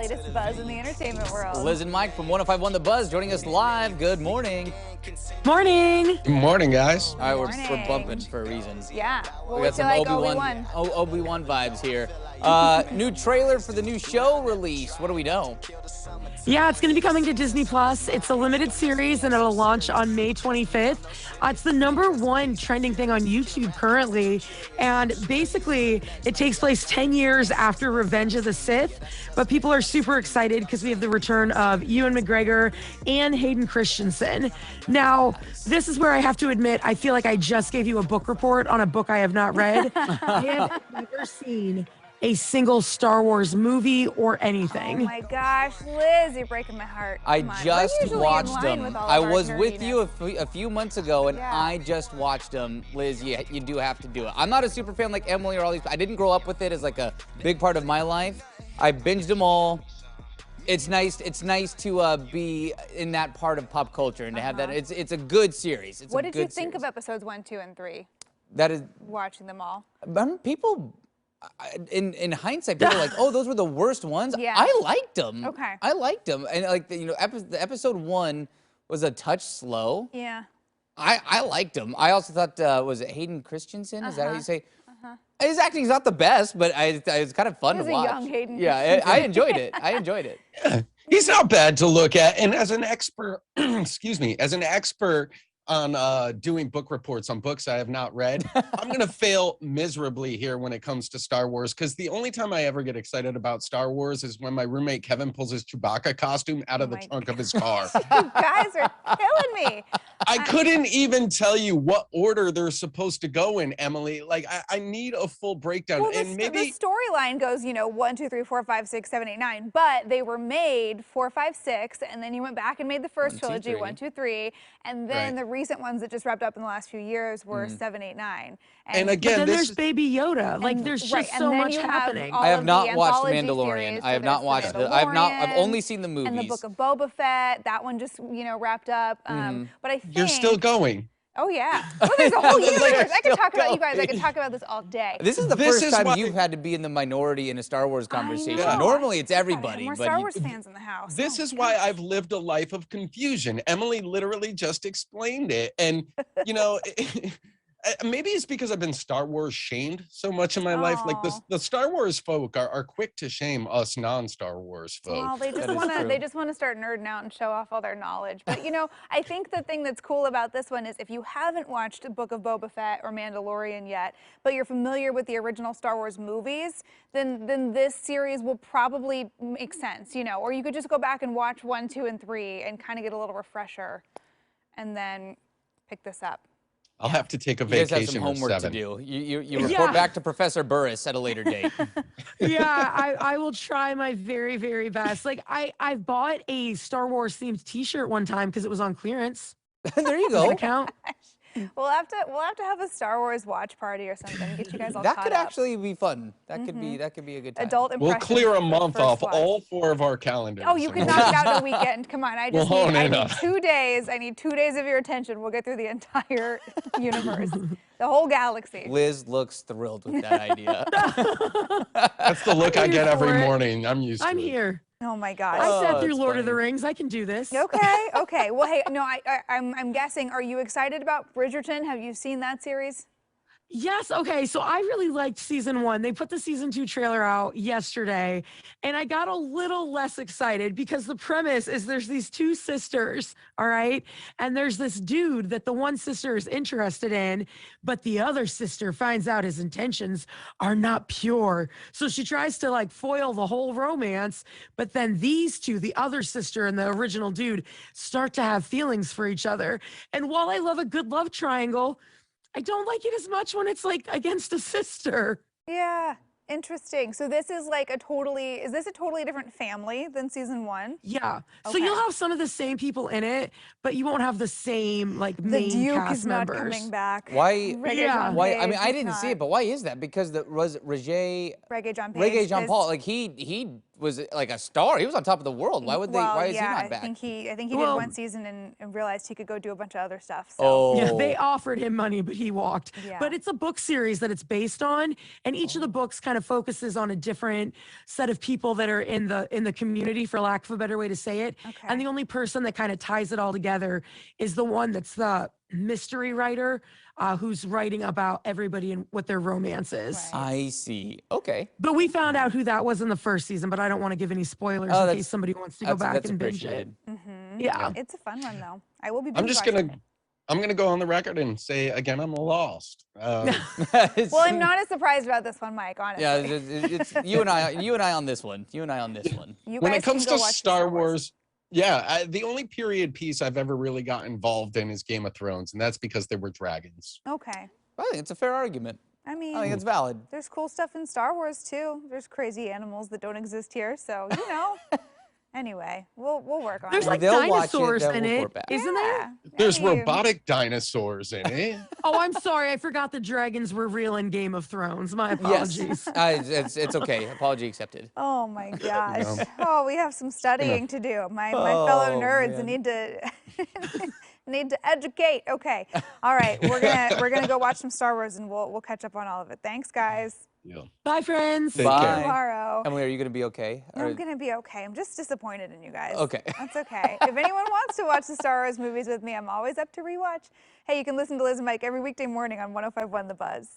latest buzz in the entertainment world. Liz and Mike from 105.1 The Buzz joining us live. Good morning. Morning. Good morning, guys. All right, Morning. we're bumping for a reason. Yeah, well, We got some like Obi-Wan vibes here. New trailer for the new show release. What do we know? Yeah, it's going to be coming to Disney Plus. It's a limited series and it'll launch on May 25th. It's the #1 trending thing on YouTube currently. And basically, it takes place 10 years after Revenge of the Sith. But people are super excited because we have the return of Ewan McGregor and Hayden Christensen. Now, this is where I have to admit, I feel like I just gave you a book report on a book I have not read. I have never seen a single Star Wars movie or anything. Oh my gosh, Liz, you're breaking my heart. I Come on. just We're usually in watched line them. with all I of our was with you nerdiness. a few months ago, and Yeah. I just watched them. Liz, you do have to do it. I'm not a super fan like Emily or all these. I didn't grow up with it as like a big part of my life. I binged them all. It's nice. It's nice to be in that part of pop culture and to have that. It's a good series. It's What a did you good think series. of episodes 1, 2, and 3? That is, Watching them all. people. In hindsight, people are like, "Oh, those were the worst ones." Yeah. I liked them. Okay. I liked them, and like the episode 1 was a touch slow. Yeah. I liked him. I also thought was it Hayden Christensen? Is that how you say? His acting's not the best, but it was kind of fun He to was a watch. young Hayden Yeah, I enjoyed it. I enjoyed it. He's not bad to look at. And as an expert, excuse me, as an expert on doing book reports on books I have not read, I'm going to fail miserably here when it comes to Star Wars, because the only time I ever get excited about Star Wars is when my roommate Kevin pulls his Chewbacca costume out of the my trunk of his car. You guys are killing me. I couldn't even tell you what order they're supposed to go in, Emily. Like, I need a full breakdown. Well, and maybe the storyline goes, 1, 2, 3, 4, 5, 6, 7, 8, 9. But they were made 4, 5, 6, and then you went back and made the first 1, 2, trilogy, 3. 1, 2, 3, and then Right. the recent ones that just wrapped up in the last few years were 7, 8, 9. And But again, then this there's is Baby Yoda. Like, there's just right, and so then much you have happening. all I have of not the watched anthology Mandalorian. series, I have so not there's watched The it. I've Mandalorian only seen the movies. and the Book of Boba Fett. That one just wrapped up. But I think you're still going. Oh yeah. Well, there's a whole universe. I could still talk about you guys. I going. could talk about this all day. This is the This first is time why- you've had to be in the minority in a Star Wars conversation. know. Normally, it's Gotta have everybody, more but Star you- Wars fans in the house. This Oh, is why I've lived a life of confusion. Emily literally just explained it. And, maybe it's because I've been Star Wars shamed so much in my life. Like, Aw. the Star Wars folk are quick to shame us non-Star Wars folk. Well, they just is want to. true. They just want to start nerding out and show off all their knowledge. But I think the thing that's cool about this one is if you haven't watched Book of Boba Fett or Mandalorian yet, but you're familiar with the original Star Wars movies, then this series will probably make sense. Or you could just go back and watch 1, 2, and 3 and kind of get a little refresher, and then pick this up. I'll have to take a you guys vacation have some or homework to 7. do. You report Yeah. back to Professor Burris at a later date. Yeah, I will try my very, very best. Like, I bought a Star Wars themed T-shirt one time because it was on clearance. There you Does go. that count? We'll have to have a Star Wars watch party or something. Get you guys all That caught could up. actually be fun. That could be a good time. Adult We'll impressions clear a of the month first off watch. all 4 of our calendars. Oh, you can knock it out in a weekend. Come on, I just We'll need, hone I in need on- 2 days. I need 2 days of your attention. We'll get through the entire universe, the whole galaxy. Liz looks thrilled with that idea. That's the look I I'm get here every for it. morning. I'm used to I'm it. here. Oh my gosh. I sat Oh, through that's Lord of the funny. Rings. I can do this. Okay. Well, hey, no, I'm guessing. Are you excited about Bridgerton? Have you seen that series? Yes. Okay. So I really liked season 1. They put the season 2 trailer out yesterday, and I got a little less excited because the premise is there's these 2 sisters, all right? And there's this dude that the one sister is interested in, but the other sister finds out his intentions are not pure. So she tries to foil the whole romance, but then these 2, the other sister and the original dude, start to have feelings for each other. And while I love a good love triangle, I don't like it as much when it's against a sister. Yeah. Interesting. So this is is this a totally different family than season 1? Yeah. So Okay. you'll have some of the same people in it, but you won't have the same The main Duke cast is not members. coming back. Why? Yeah. Why? I mean, I He's didn't see not. it, but why is that? Because was Regé Reggae John Page. Reggae Jean his- Paul, he was like a star. He was on top of the world. Why would they? Well, Why is yeah, he not back? I think he did Well- one season and realized he could go do a bunch of other stuff. So. Oh, Yeah, they offered him money, but he walked. Yeah. But it's a book series that it's based on, and each of the books kind of focuses on a different set of people that are in the community, for lack of a better way to say it. Okay. And the only person that kind of ties it all together is the one that's the mystery writer, who's writing about everybody and what their romance is. Right. I see. Okay. But we found out who that was in the first season, but I don't want to give any spoilers Oh, in that's- case somebody wants to go back That's and binge it. appreciated. Yeah. It's a fun one though. I will be. I'm just binge-watching gonna it. I'm gonna go on the record and say again I'm lost. Well, I'm not as surprised about this one, Mike. Honestly. Yeah, it's you and I. You and I on this one. You and I on this one. You when guys it comes can go to watch the Star Wars, yeah, the only period piece I've ever really got involved in is Game of Thrones, and that's because there were dragons. Okay. I think it's a fair argument. I mean, I think it's valid. there's cool stuff in Star Wars too. There's crazy animals that don't exist here, so you know. Anyway, we'll work on There's it. like They'll watch it, dinosaurs they'll in report it, back. isn't there? Yeah, There's I mean, robotic dinosaurs in it. Oh, I'm sorry. I forgot the dragons were real in Game of Thrones. My apologies. Yes, it's okay. Apology accepted. Oh my gosh. know. Oh, we have some studying to do. My fellow Oh, nerds man. need to need to educate. Okay. All right. We're gonna go watch some Star Wars and we'll catch up on all of it. Thanks, guys. Yeah. Bye, friends. Take Bye. care. Tomorrow. Emily, are you gonna be okay? Or- I'm gonna be okay. I'm just disappointed in you guys. Okay. That's okay. If anyone wants to watch the Star Wars movies with me, I'm always up to rewatch. Hey, you can listen to Liz and Mike every weekday morning on 105.1 The Buzz.